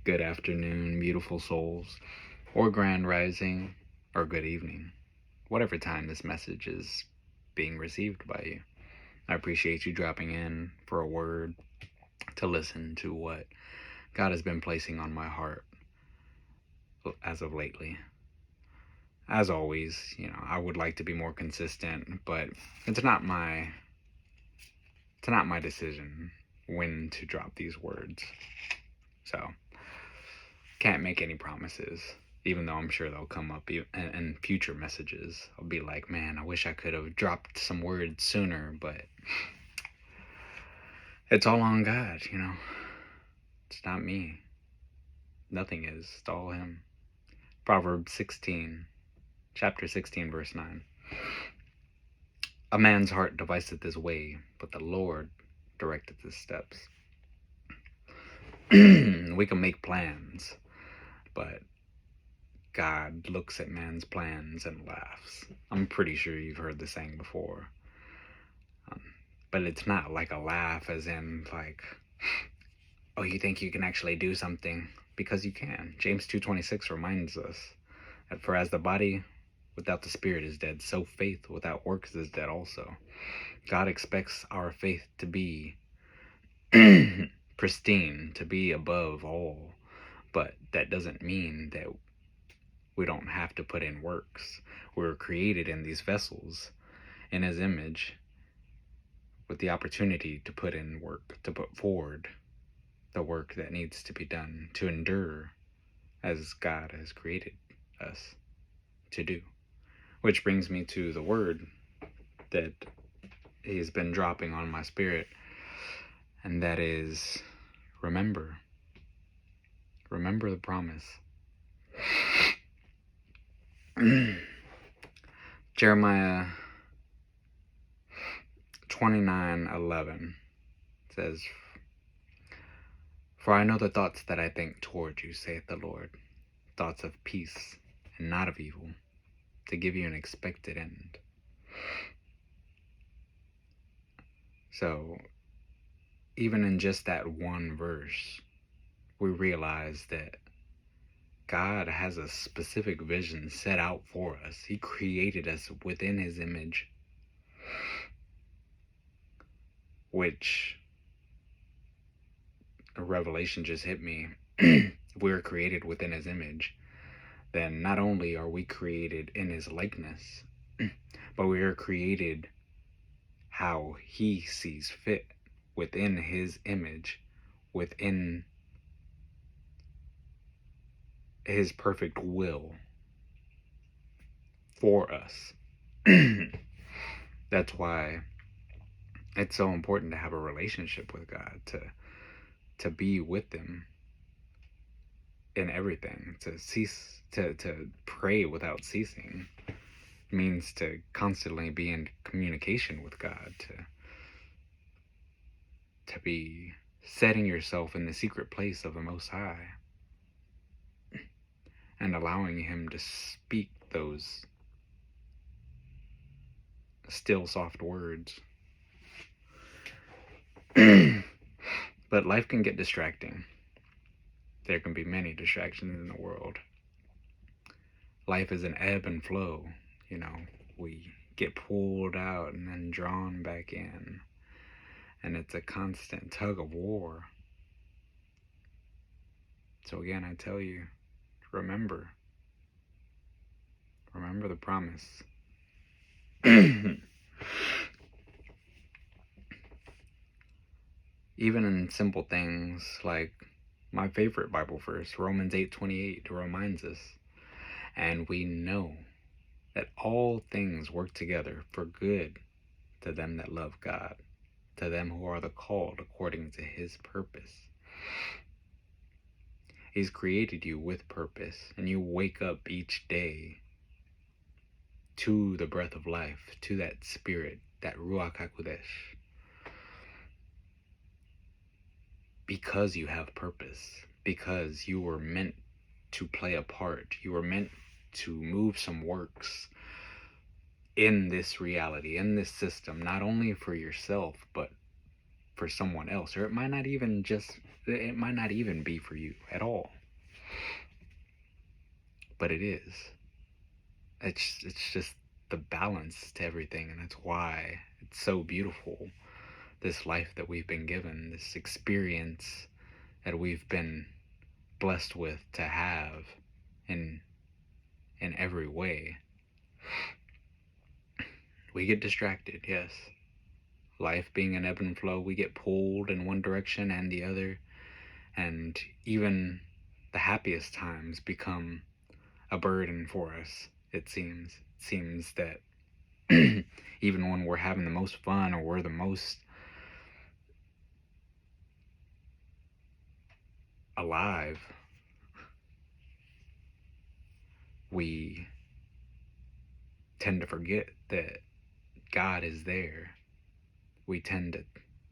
good afternoon, beautiful souls, or grand rising, or good evening, whatever time this message is being received by you. I appreciate you dropping in for a word to listen to what God has been placing on my heart as of lately. As always, I would like to be more consistent, but it's not my decision when to drop these words. So, can't make any promises, even though I'm sure they'll come up in future messages. I'll be like, man, I wish I could have dropped some words sooner, but it's all on God, It's not me. Nothing is. It's all Him. Proverbs 16, chapter 16, verse 9. A man's heart deviseth his way, but the Lord directeth his steps. We can make plans, but God looks at man's plans and laughs. I'm pretty sure you've heard the saying before. But it's not like a laugh as in like, oh, you think you can actually do something? Because you can. James 2:26 reminds us that for as the body without the spirit is dead, so faith without works is dead also. God expects our faith to be pristine, to be above all. But that doesn't mean that we don't have to put in works. We're created in these vessels in His image with the opportunity to put in work, to put forward the work that needs to be done, to endure as God has created us to do. Which brings me to the word that He's been dropping on my spirit, and that is remember. Remember the promise. Jeremiah 29:11 says, For I know the thoughts that I think toward you, saith the Lord, thoughts of peace and not of evil, to give you an expected end. So, even in just that one verse, we realize that God has a specific vision set out for us. He created us within His image, which a revelation just hit me. If we were created within His image, then not only are we created in His likeness, but we are created how He sees fit within His image, within His perfect will for us. That's why it's so important to have a relationship with God, to be with Him in everything, to pray without ceasing. It means to constantly be in communication with God, to be setting yourself in the secret place of the Most High and allowing Him to speak those still soft words. But life can get distracting. There can be many distractions in the world. Life is an ebb and flow. We get pulled out and then drawn back in. And it's a constant tug of war. So again, I tell you, remember the promise. Even in simple things like my favorite Bible verse, Romans 8:28, reminds us, and we know that all things work together for good to them that love God, to them who are the called according to His purpose. He's created you with purpose, and you wake up each day to the breath of life, to that spirit, that Ruach HaKodesh, because you have purpose, because you were meant to play a part. You were meant to move some works in this reality, in this system, not only for yourself, but for someone else. Or it might not even be for you at all. But it is. It's just the balance to everything, and that's why it's so beautiful. This life that we've been given, this experience that we've been blessed with to have in every way. We get distracted, yes. Life being an ebb and flow, we get pulled in one direction and the other, and even the happiest times become a burden for us. It seems that even when we're having the most fun, or we're the most alive, we tend to forget that God is there. We tend to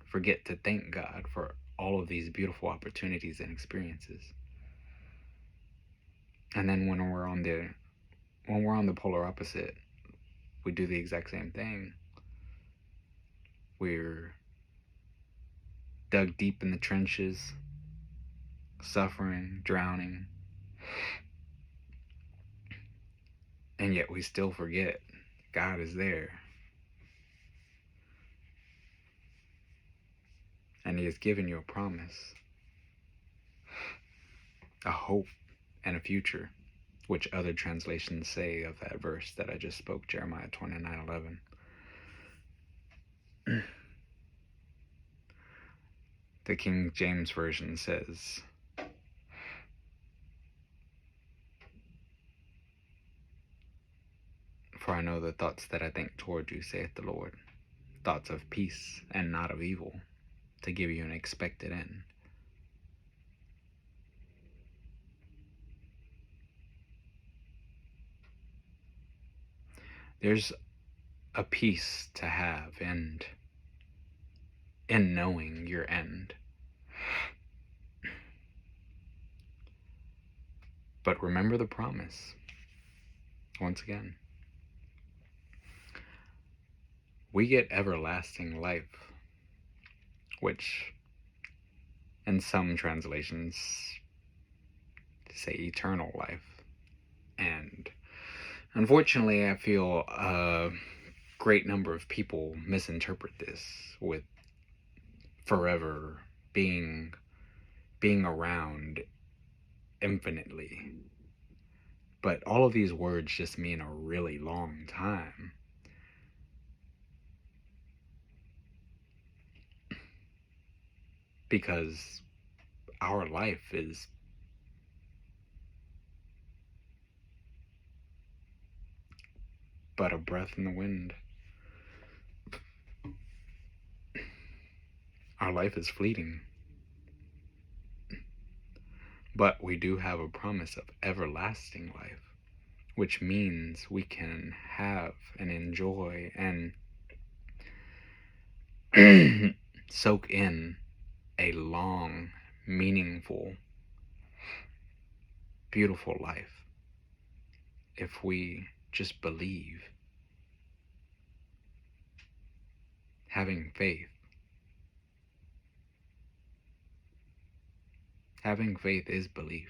forget to thank God for all of these beautiful opportunities and experiences. And then when we're on the polar opposite, we do the exact same thing. We're dug deep in the trenches, suffering, drowning, and yet we still forget God is there. And He has given you a promise, a hope, and a future, which other translations say of that verse that I just spoke, Jeremiah 29:11. The King James Version says, "For I know the thoughts that I think toward you, saith the Lord, thoughts of peace and not of evil, to give you an expected end." There's a peace to have and in knowing your end. But remember the promise. Once again, we get everlasting life, which in some translations say eternal life. And unfortunately, I feel a great number of people misinterpret this with forever being around infinitely. But all of these words just mean a really long time. Because our life is but a breath in the wind. Our life is fleeting. But we do have a promise of everlasting life, which means we can have and enjoy and soak in a long, meaningful, beautiful life if we just believe. Having faith. Having faith is belief.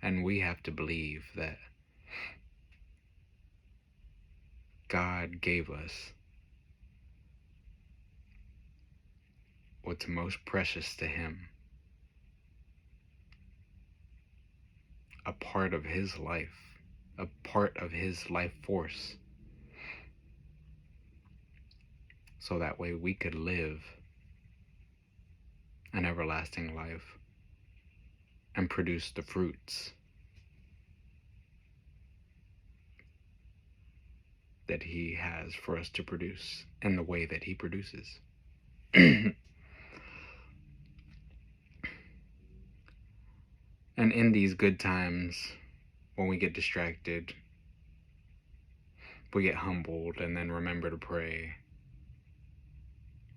And we have to believe that God gave us what's most precious to Him, a part of His life, a part of His life force, so that way we could live an everlasting life and produce the fruits that He has for us to produce in the way that He produces. And in these good times, when we get distracted, we get humbled and then remember to pray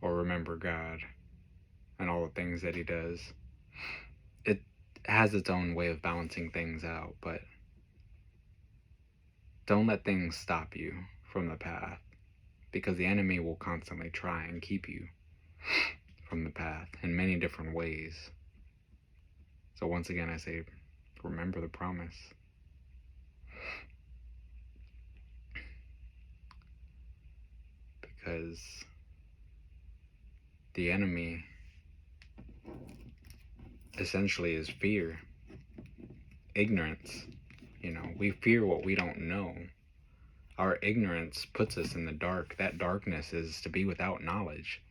or remember God and all the things that He does. It has its own way of balancing things out, but don't let things stop you from the path, because the enemy will constantly try and keep you from the path in many different ways. So once again, I say, remember the promise. Because the enemy essentially is fear, ignorance. We fear what we don't know. Our ignorance puts us in the dark. That darkness is to be without knowledge.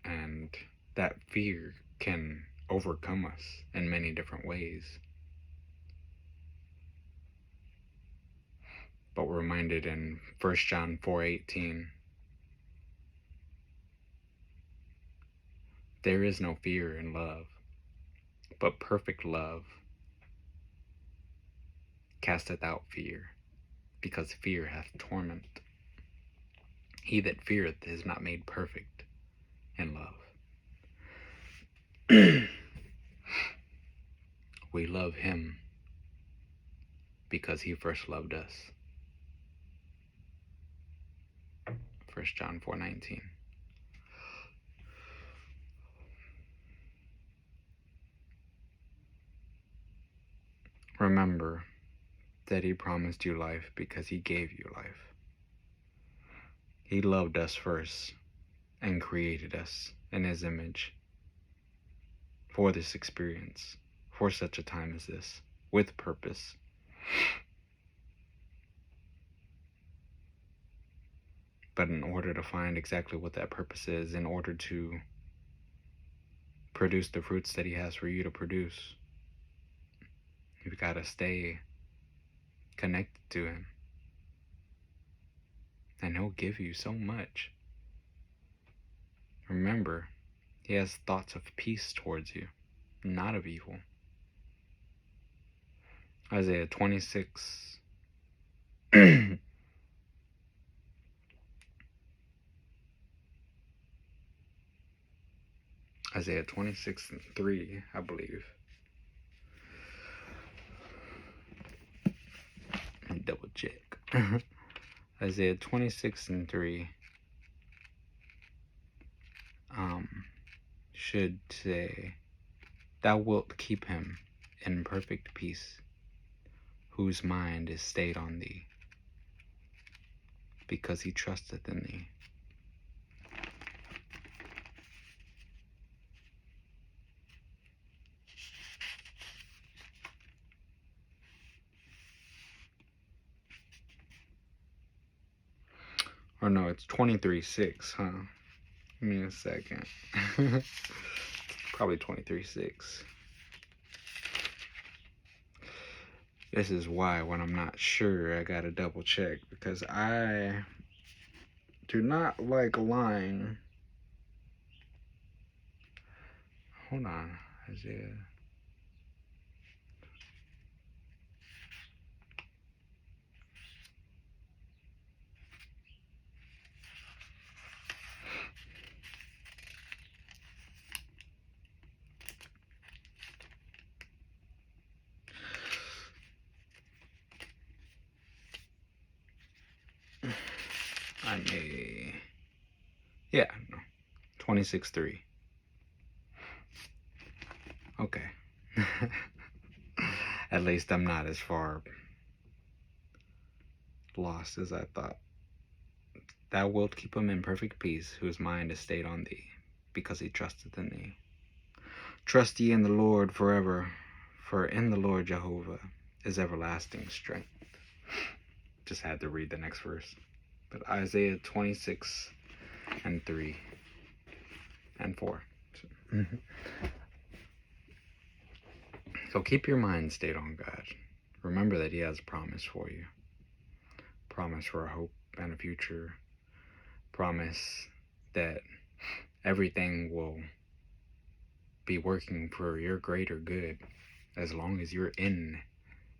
And that fear can overcome us in many different ways. But we're reminded in 1 John 4:18, there is no fear in love, but perfect love casteth out fear, because fear hath torment. He that feareth is not made perfect in love. We love him because he first loved us. 1 John 4:19. Remember that he promised you life because he gave you life. He loved us first and created us in his image for this experience, for such a time as this, with purpose. But in order to find exactly what that purpose is, in order to produce the fruits that he has for you to produce, you've got to stay connected to him. And he'll give you so much. Remember, he has thoughts of peace towards you, not of evil. Isaiah 26. Isaiah 26:3, I believe. Let me double check. Isaiah 26:3 should say, thou wilt keep him in perfect peace, whose mind is stayed on thee, because he trusteth in thee. Or no, it's 23:6, huh? Give me a second. Probably 23:6. This is why when I'm not sure, I gotta double check, because I do not like lying. Hold on, Isaiah. I may. Yeah, no. 26:3. Okay. At least I'm not as far lost as I thought. Thou wilt keep him in perfect peace, whose mind is stayed on thee, because he trusteth in thee. Trust ye in the Lord forever, for in the Lord Jehovah is everlasting strength. Just had to read the next verse. But Isaiah 26:3 and 4. So keep your mind stayed on God. Remember that he has a promise for you. Promise for a hope and a future. Promise that everything will be working for your greater good as long as you're in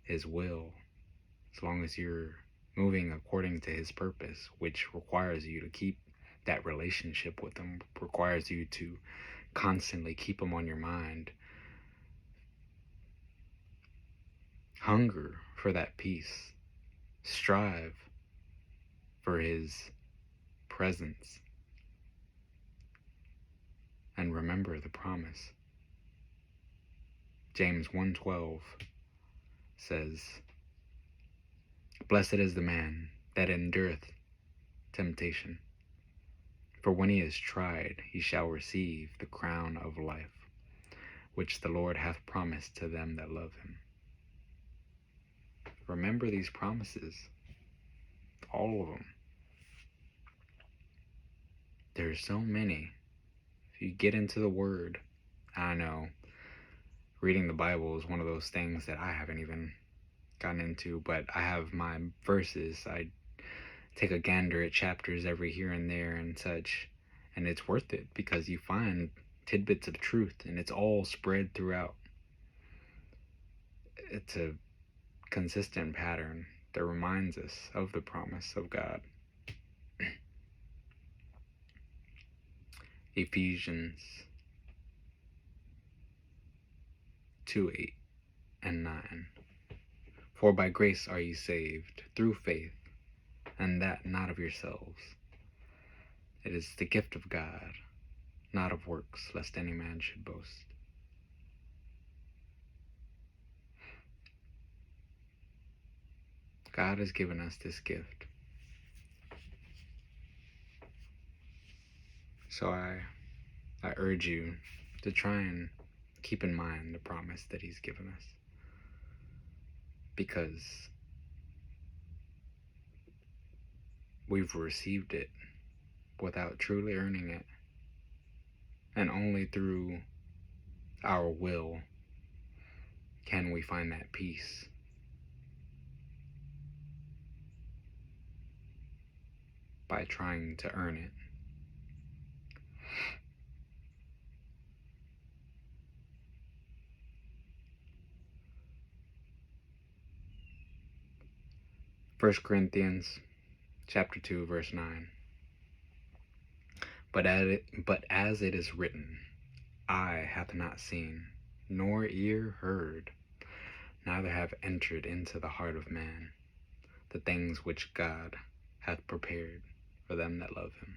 his will, as long as you're moving according to his purpose, which requires you to keep that relationship with him, requires you to constantly keep him on your mind. Hunger for that peace. Strive for his presence. And and remember the promise. James 1:12 says, "Blessed is the man that endureth temptation, for when he is tried, he shall receive the crown of life, which the Lord hath promised to them that love him." Remember these promises, all of them. There's so many. If you get into the Word, I know reading the Bible is one of those things that I haven't even gotten into, but I have my verses. I take a gander at chapters every here and there and such, and it's worth it because you find tidbits of truth, and it's all spread throughout. It's a consistent pattern that reminds us of the promise of God. Ephesians 2:8 and 9. For by grace are ye saved, through faith, and that not of yourselves. It is the gift of God, not of works, lest any man should boast. God has given us this gift. So I urge you to try and keep in mind the promise that he's given us. Because we've received it without truly earning it. And only through our will can we find that peace. By trying to earn it. First Corinthians chapter 2, verse 9. But as it is written, eye hath not seen, nor ear heard, neither have entered into the heart of man the things which God hath prepared for them that love him.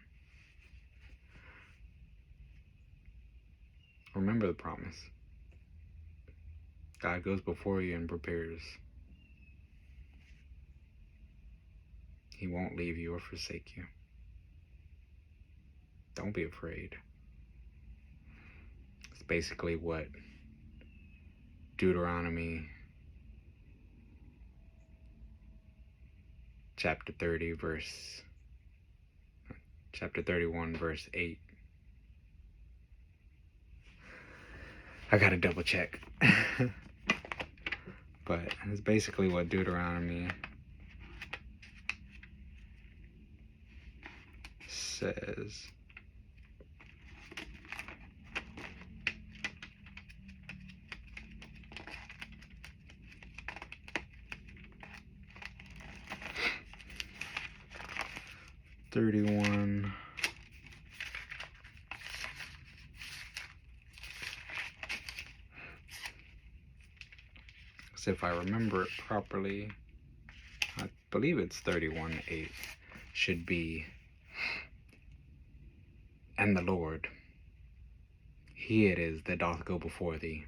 Remember the promise. God goes before you and prepares. He won't leave you or forsake you. Don't be afraid. It's basically what Deuteronomy chapter 31 verse 8. I gotta double check. But it's basically what Deuteronomy says. So if I remember it properly, I believe it's 31:8 should be, and the Lord, he it is that doth go before thee.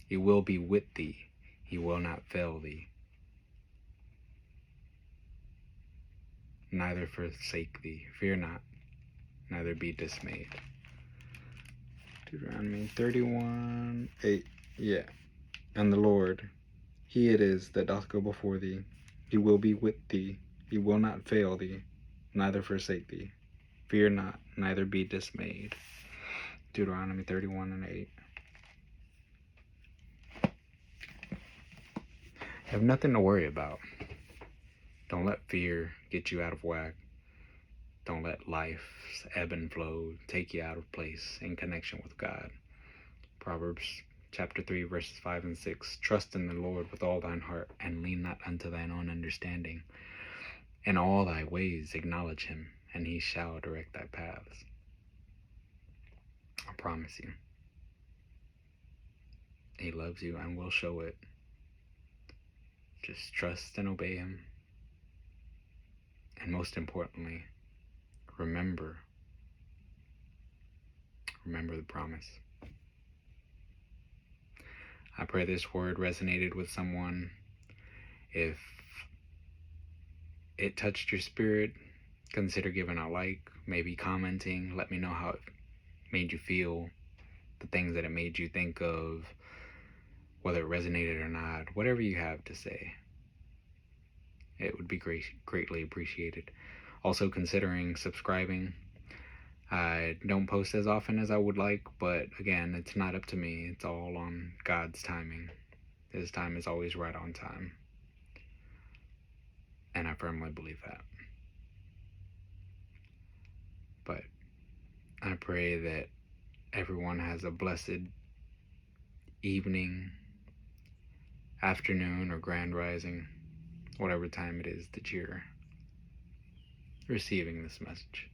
He will be with thee. He will not fail thee. Neither forsake thee. Fear not, neither be dismayed. Deuteronomy 31:8. Yeah. And the Lord, he it is that doth go before thee. He will be with thee. He will not fail thee, neither forsake thee. Fear not, neither be dismayed. Deuteronomy 31:8. You have nothing to worry about. Don't let fear get you out of whack. Don't let life's ebb and flow take you out of place in connection with God. Proverbs chapter 3 verses 5 and 6. Trust in the Lord with all thine heart, and lean not unto thine own understanding. In all thy ways acknowledge him, and he shall direct thy paths. I promise you. He loves you and will show it. Just trust and obey him. And most importantly, remember remember the promise. I pray this word resonated with someone. If it touched your spirit, consider giving a like, maybe commenting. Let me know how it made you feel, the things that it made you think of, whether it resonated or not, whatever you have to say. It would be greatly appreciated. Also considering subscribing. I don't post as often as I would like, but again, it's not up to me. It's all on God's timing. His time is always right on time. And I firmly believe that. But I pray that everyone has a blessed evening, afternoon, or grand rising, whatever time it is that you're receiving this message.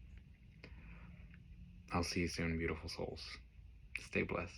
I'll see you soon, beautiful souls. Stay blessed.